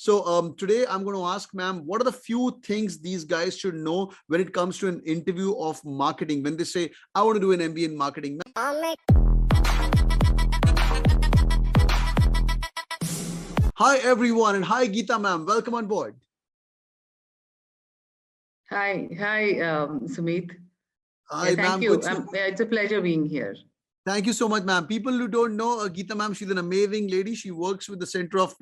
So today I'm going to ask ma'am, what are the few things these guys should know when it comes to an interview of marketing? When they say, I want to do an MBA in marketing. Hi everyone, and hi Githa ma'am, welcome on board. Hi, Sumit. Hi thank you. It's a pleasure being here. Thank you so much, ma'am. People who don't know Githa ma'am, she's an amazing lady. She works with the Center of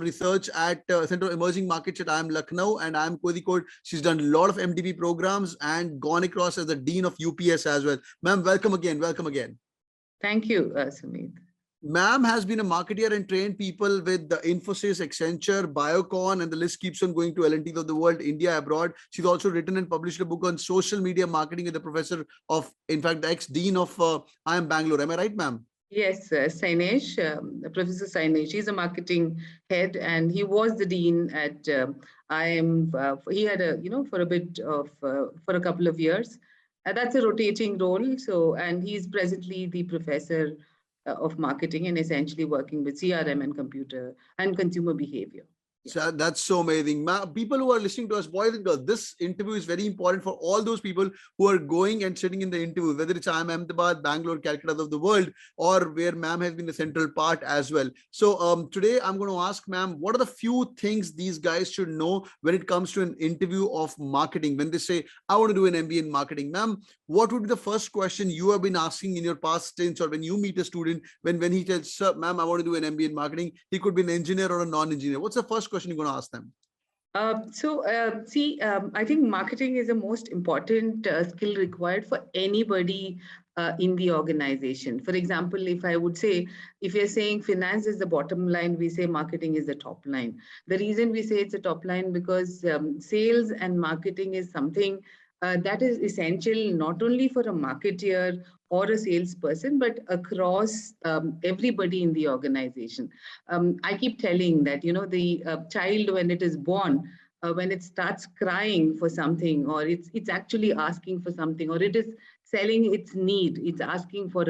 Research at Center of Emerging Markets at IIM Lucknow, and IIM Kozhikode. She's done a lot of MDP programs and gone across as the Dean of UPES as well. Ma'am, welcome again. Welcome again. Thank you, Sumit. Ma'am has been a marketeer and trained people with the Infosys, Accenture, Biocon, and the list keeps on going to L&T of the world, India, abroad. She's also written and published a book on social media marketing with the professor of, in fact, the ex-dean of IIM Bangalore. Am I right, ma'am? Yes, Sainesh, Professor Sainesh. He's a marketing head, and he was the dean at IIM. He had a, for a bit of, for a couple of years. That's a rotating role. So, and he's presently the professor of marketing and essentially working with CRM and computer and consumer behavior. So that's so amazing. People who are listening to us, boys and girls, this interview is very important for all those people who are going and sitting in the interview, whether it's IIM Ahmedabad, Bangalore, Calcutta of the world, or where ma'am has been a central part as well. So today I'm going to ask ma'am, what are the few things these guys should know when it comes to an interview of marketing? When they say, I want to do an MBA in marketing, ma'am, what would be the first question you have been asking in your past stints, or when you meet a student, when he tells, sir, ma'am, I want to do an MBA in marketing, he could be an engineer or a non-engineer. What's the first question you're going to ask them? I think marketing is the most important skill required for anybody in the organization. For example, if I would say, if you're saying finance is the bottom line, we say marketing is the top line. The reason we say it's a top line because sales and marketing is something that is essential not only for a marketeer or a salesperson, but across everybody in the organization. I keep telling that, the child, when it is born, when it starts crying for something, or it's actually asking for something, or it is selling its need, it's asking for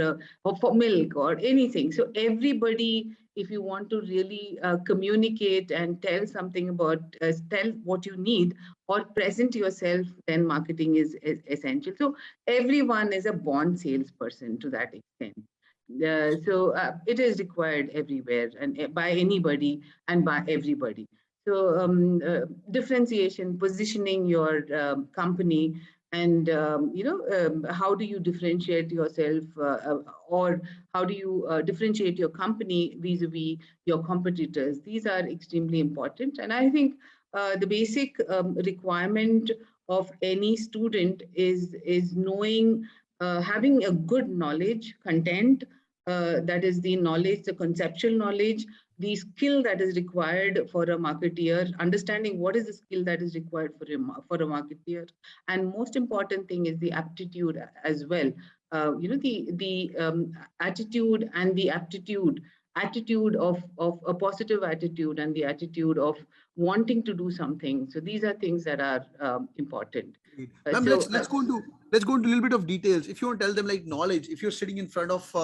milk or anything. So everybody, if you want to really communicate and tell something about, tell what you need or present yourself, then marketing is essential. So everyone is a born salesperson to that extent. It is required everywhere and by anybody and by everybody. So differentiation, positioning your company, and how do you differentiate yourself, or how do you differentiate your company vis-a-vis your competitors? These are extremely important, and I think the basic requirement of any student is knowing, having a good knowledge content, that is the knowledge, the conceptual knowledge, the skill that is required for a marketeer, understanding what is the skill that is required for a marketeer, and most important thing is the aptitude as well. The attitude and the attitude of a positive attitude and the attitude of wanting to do something. So these are things that are important. Ma'am, let's go into a little bit of details. If you want to tell them, like, knowledge, if you're sitting in front of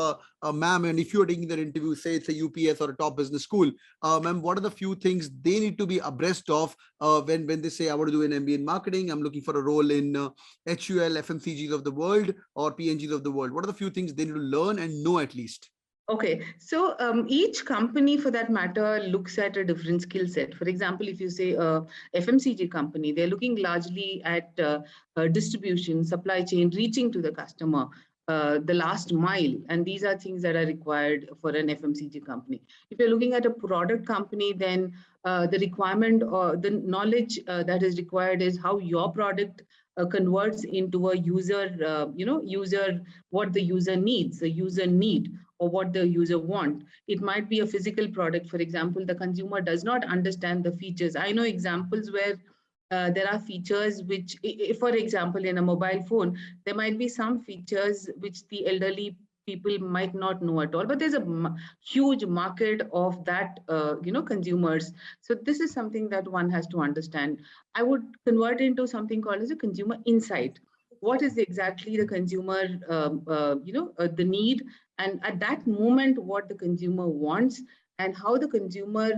ma'am, and if you're taking their interview, say it's a UPS or a top business school, ma'am, what are the few things they need to be abreast of when they say, I want to do an MBA in marketing, I'm looking for a role in HUL, FMCGs of the world or PNGs of the world? What are the few things they need to learn and know at least? Okay, so each company, for that matter, looks at a different skill set. For example, if you say a FMCG company, they're looking largely at distribution, supply chain, reaching to the customer, the last mile, and these are things that are required for an FMCG company. If you're looking at a product company, then the requirement or the knowledge that is required is how your product converts into a user, what the user needs, the user need, or what the user want. It might be a physical product. For example, the consumer does not understand the features. I know examples where there are features which, for example, in a mobile phone, there might be some features which the elderly people might not know at all, but there's a huge market of that, consumers. So this is something that one has to understand. I would convert into something called as a consumer insight. What is exactly the consumer, the need, and at that moment, what the consumer wants, and how the consumer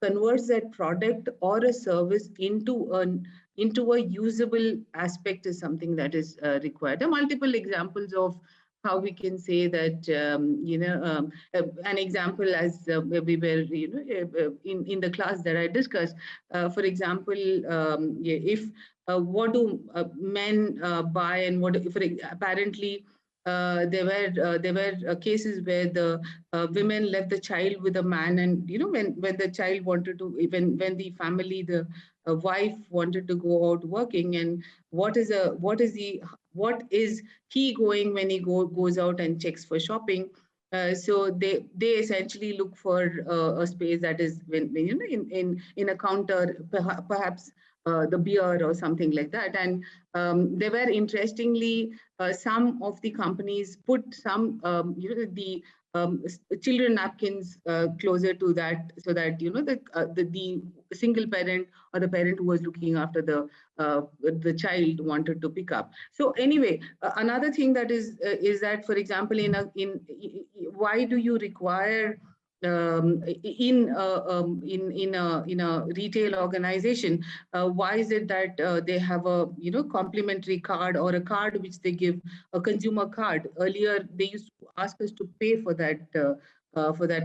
converts that product or a service into a usable aspect is something that is required. There are multiple examples of how we can say that, an example as we were, in the class that I discussed, for example, if what do men buy, and what for apparently there were cases where the women left the child with a man, and when the child wanted to, when the family, the wife wanted to go out working, and what is he going when he goes out and checks for shopping. So they essentially look for a space that is, when in a counter, perhaps the beer or something like that. And there were, interestingly, some of the companies put some the children napkins closer to that, so that the single parent or the parent who was looking after the child wanted to pick up. So anyway, another thing that is that, for example, why do you require, in a retail organization, why is it that they have a complimentary card, or a card which they give, a consumer card? Earlier they used to ask us to pay for that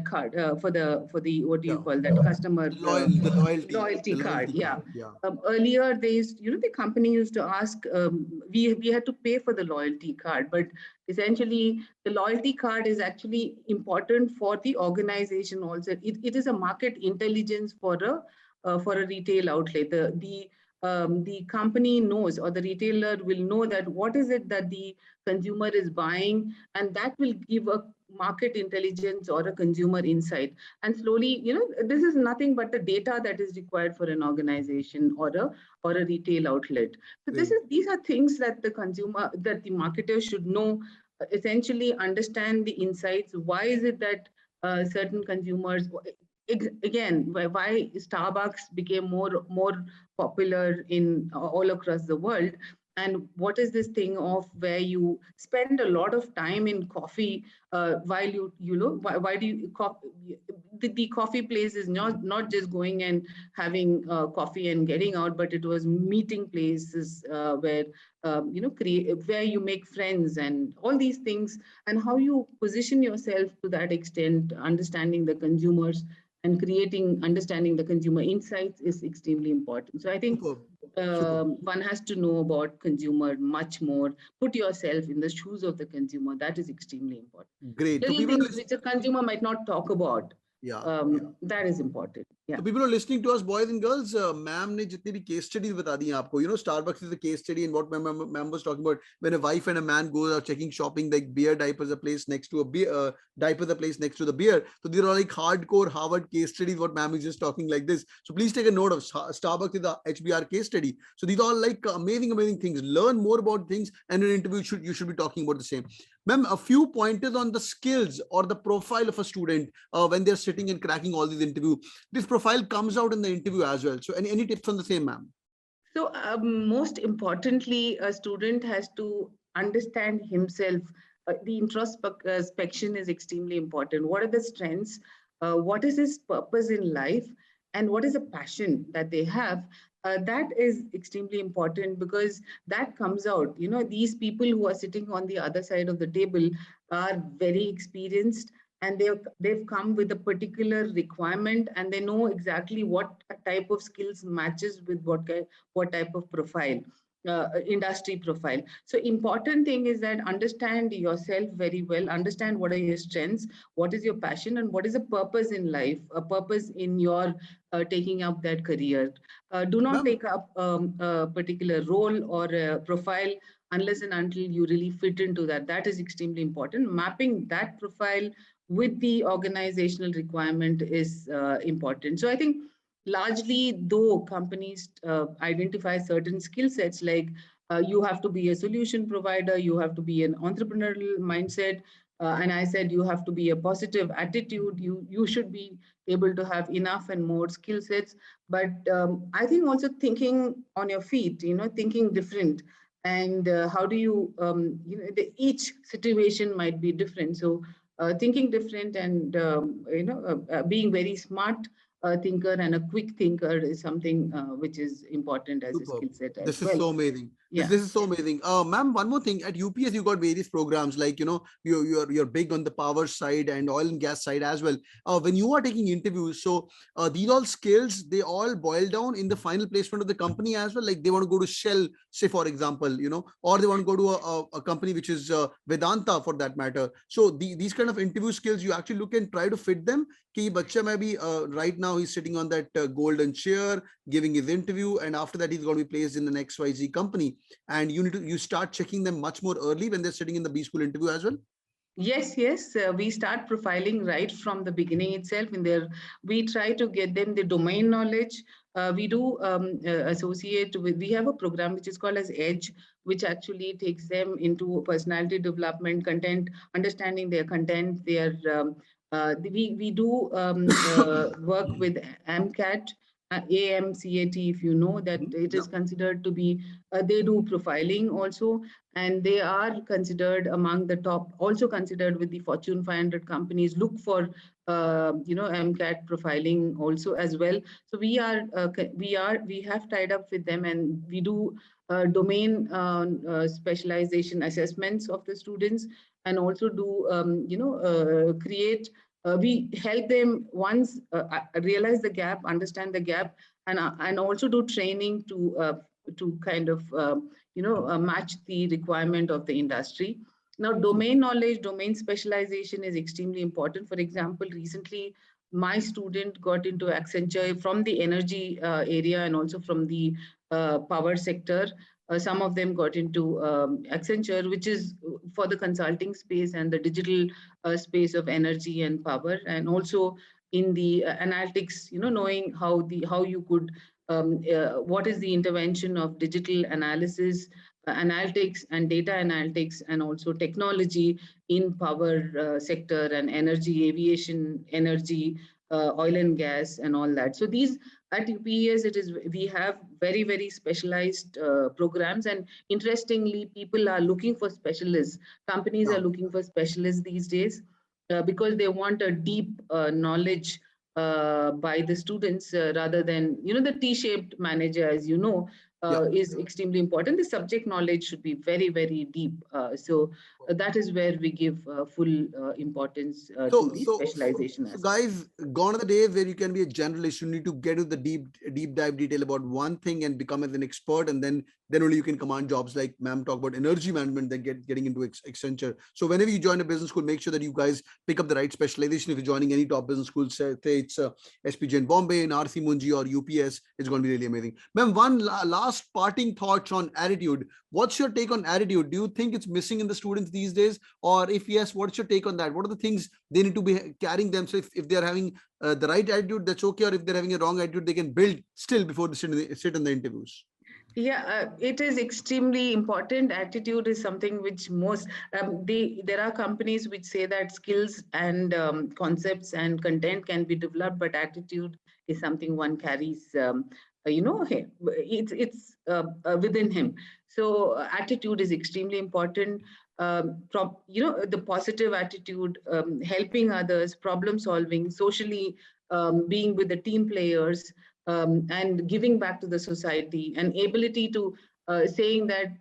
card, for the what do you Yeah. call that, customer The loyalty card. loyalty Yeah. card. Yeah. Earlier they used, the company used to ask, we had to pay for the loyalty card, but essentially the loyalty card is actually important for the organization also. It is a market intelligence for a retail outlet. The company knows, or the retailer will know, that what is it that the consumer is buying, and that will give a market intelligence or a consumer insight. And slowly, this is nothing but the data that is required for an organization or a retail outlet. So Great. these are things that the marketer should know, essentially understand the insights. Why is it that certain consumers, again, why Starbucks became more popular in all across the world, and what is this thing of where you spend a lot of time in coffee, while why do you the coffee place is not just going and having coffee and getting out, but it was meeting places where where you make friends and all these things, and how you position yourself to that extent, understanding the consumers and understanding the consumer insights is extremely important. So I think Superb. Superb. one has to know about consumer much more. Put yourself in the shoes of the consumer. That is extremely important. Great. So Little people things which a consumer might not talk about. yeah. Yeah. That is important. Yeah. So people are listening to us, boys and girls. Ma'am ने जितनी भी case studies बता दी हैं आपको. Starbucks is a case study, and what ma'am was talking about, when a wife and a man goes out checking shopping, like beer diapers are placed next to a beer, diapers are placed next to the beer. So these are like hardcore Harvard case studies. What ma'am is just talking like this. So please take a note of Starbucks is a HBR case study. So these are all like amazing things. Learn more about things, and in an interview you should be talking about the same. Ma'am, a few pointers on the skills or the profile of a student when they're sitting and cracking all these interviews. This profile comes out in the interview as well. So any tips on the same, ma'am? So most importantly, a student has to understand himself. The introspection is extremely important. What are the strengths? What is his purpose in life? And what is a passion that they have? That is extremely important, because that comes out. These people who are sitting on the other side of the table are very experienced, and they've come with a particular requirement, and they know exactly what type of skills matches with what type of profile, industry profile. So important thing is that understand yourself very well, understand what are your strengths, what is your passion, and what is a purpose in life, a purpose in your taking up that career. Do not take up a particular role or a profile unless and until you really fit into that. That is extremely important. Mapping that profile with the organizational requirement is important. So I think largely, though companies identify certain skill sets, like you have to be a solution provider, you have to be an entrepreneurial mindset, and I said you have to be a positive attitude, you should be able to have enough and more skill sets. But I think also thinking on your feet, thinking different, and how do you, each situation might be different. So thinking different, and being very smart thinker and a quick thinker is something which is important as a Superb. skill set as This is well. so amazing. This, Yeah. this is so amazing. Ma'am, one more thing. At UPS, you got various programs like, you're big on the power side and oil and gas side as well. When you are taking interviews, so these all skills, they all boil down in the final placement of the company as well. Like they want to go to Shell, say for example, or they want to go to a company which is Vedanta for that matter. So these kind of interview skills, you actually look and try to fit them. Ki bacha mein bhi, right now he's sitting on that golden chair, giving his interview, and after that he's going to be placed in an XYZ company, and you start checking them much more early when they're sitting in the B school interview as well. Yes, yes. We start profiling right from the beginning itself. In there, we try to get them the domain knowledge. We do associate with. We have a program which is called as Edge, which actually takes them into personality development, content, understanding their content. We do work with AMCAT. AMCAT, if you know that it Yeah. is considered to be, they do profiling also, and they are considered among the top, also considered with the Fortune 500 companies. Look for MCAT profiling also as well. So we have tied up with them, and we do domain specialization assessments of the students, and also do create. We help them once realize the gap, understand the gap, and also do training to kind of match the requirement of the industry. Now, domain knowledge, domain specialization is extremely important. For example, recently, my student got into Accenture from the energy area and also from the power sector. Some of them got into Accenture, which is for the consulting space and the digital space of energy and power, and also in the analytics, knowing how you could what is the intervention of digital analysis, analytics and data analytics, and also technology in power sector and energy, aviation, energy, oil and gas, and all that. So these at UPES, we have very, very specialized programs, and interestingly, people are looking for specialists. Companies Yeah. are looking for specialists these days because they want a deep knowledge by the students rather than the T-shaped manager, as you know, Yeah. is extremely important. The subject knowledge should be very, very deep. So that is where we give full importance to So, the so, so, specialization so, aspect. guys, gone are the days where you can be a generalist. You need to get into the deep dive detail about one thing and become as an expert, and then only you can command jobs. Like ma'am talk about energy management, then getting into Accenture. So whenever you join a business school, make sure that you guys pick up the right specialization. If you're joining any top business school, say it's SPJain Bombay, in RC Munji, or UPS, it's going to be really amazing. Ma'am, one last parting thoughts on attitude. What's your take on attitude? Do you think it's missing in the students these days? Or if yes, what's your take on that? What are the things they need to be carrying them? So if they're having the right attitude, that's okay. Or if they're having a wrong attitude, they can build still before they sit in the interviews. Yeah, it is extremely important. Attitude is something which there are companies which say that skills and concepts and content can be developed, but attitude is something one carries. It's within him. So attitude is extremely important. The positive attitude, helping others, problem solving, socially being with the team players, and giving back to the society, and ability to saying that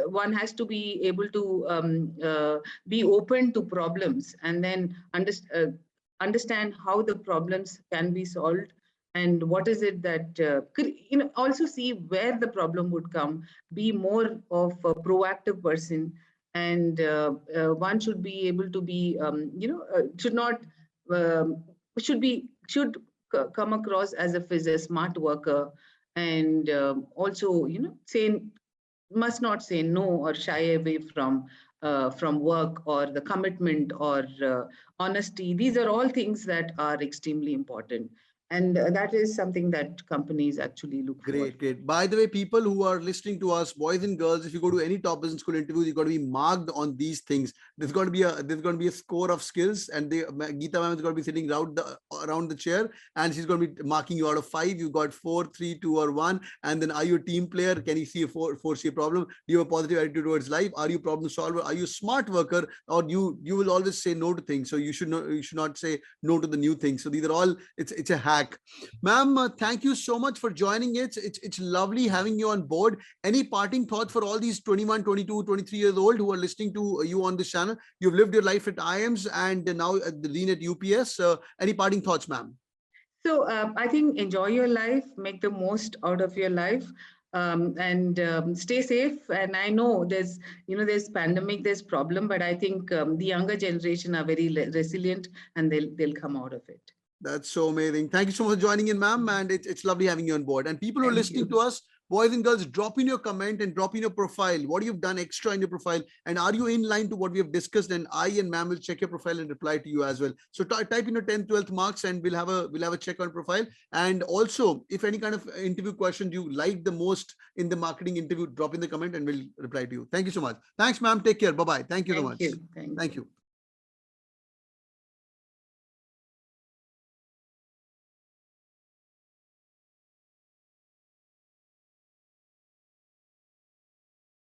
one has to be able to be open to problems, and then understand how the problems can be solved, and what is it that could also see where the problem would come, be more of a proactive person, and one should be able to be should not should come across as if is a smart worker, and also say must not say no or shy away from work or the commitment or honesty. These are all things that are extremely important. And that is something that companies actually look for. Great, great. By the way, people who are listening to us, boys and girls, if you go to any top business school interviews, you've got to be marked on these things. There's going to be a score of skills, and Gita ma'am is going to be sitting around the chair, and she's going to be marking you out of 5. You got 4, 3, 2, or 1. And then, are you a team player? Can you see foresee a problem? Do you have a positive attitude towards life? Are you a problem solver? Are you a smart worker? Or you will always say no to things. So you should not say no to the new things. So these are all, it's a hack. Ma'am, thank you so much for joining it. It's lovely having you on board. Any parting thoughts for all these 21, 22, 23 years old who are listening to you on this channel? You've lived your life at IIMs and now at the Dean at UPS. Any parting thoughts, ma'am? So I think enjoy your life, make the most out of your life. And stay safe. And I know there's pandemic, there's problem, but I think the younger generation are very resilient, and they'll come out of it. That's so amazing. Thank you so much for joining in, ma'am. And it's lovely having you on board. And people who are listening to us, boys and girls, drop in your comment and drop in your profile. What you've done extra in your profile, and are you in line to what we have discussed? And I and ma'am will check your profile and reply to you as well. So type in your 10th, 12th marks, and we'll have a check on profile. And also, if any kind of interview questions you like the most in the marketing interview, drop in the comment and we'll reply to you. Thank you so much. Thanks, ma'am. Take care. Bye bye. Thank you so much. Thank you. Thank you.